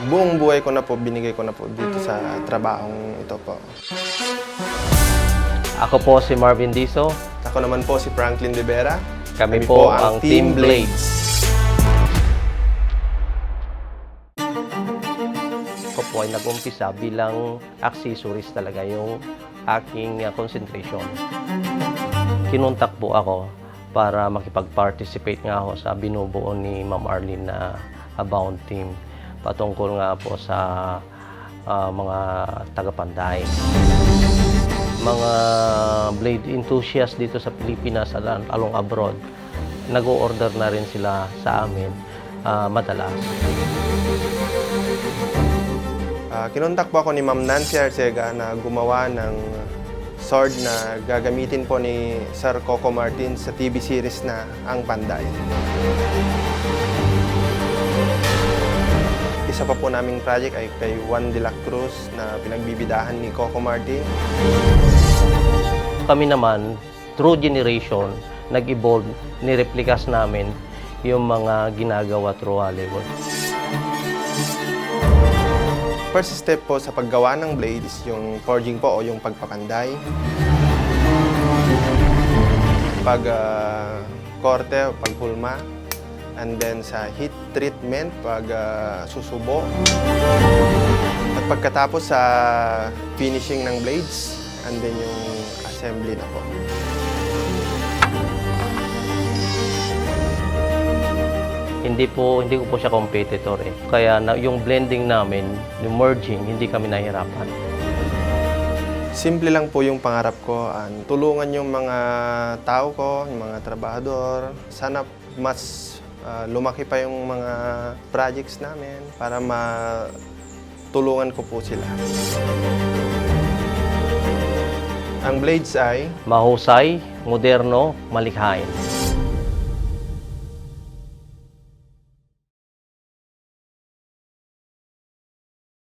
buong buhay ko na po, binigay ko na po dito sa trabahong ito po. Ako po si Marvin Diso. Ako naman po si Franklin De Vera. Kami po ang Team Blades. Ako po ay nag-umpisa bilang accessories talaga yung aking concentration. Kinuntak po ako para makipag-participate nga ako sa binubuo ni Ma'am Arlene na Abound Team patungkol nga po sa mga taga-Panday. Mga blade enthusiasts dito sa Pilipinas at along abroad, nag-o-order na rin sila sa amin madalas. Kinontak po ako ni Ma'am Nancy Arcega na gumawa ng sword na gagamitin po ni Sir Coco Martin sa TV series na Ang Panday. Isa pa po naming project ay kay Juan de la Cruz na pinagbibidahan ni Coco Martin. Kami naman, through generation, nag-evolve, nireplikas namin yung mga ginagawa through Hollywood. First step po sa paggawa ng blade is yung forging po o yung pagpapanday. Pag-korte o pagpulma. And then sa heat treatment, pag susubo. At pagkatapos sa finishing ng blades, and then yung assembly na po. Hindi ko po siya competitor eh. Kaya yung blending namin, yung merging, hindi kami nahirapan. Simple lang po yung pangarap ko. Tulungan yung mga tao ko, yung mga trabahador. Sana mas lumaki pa yung mga projects namin para matulungan ko po sila. Ang blades ay Mahusay, moderno, malikhain.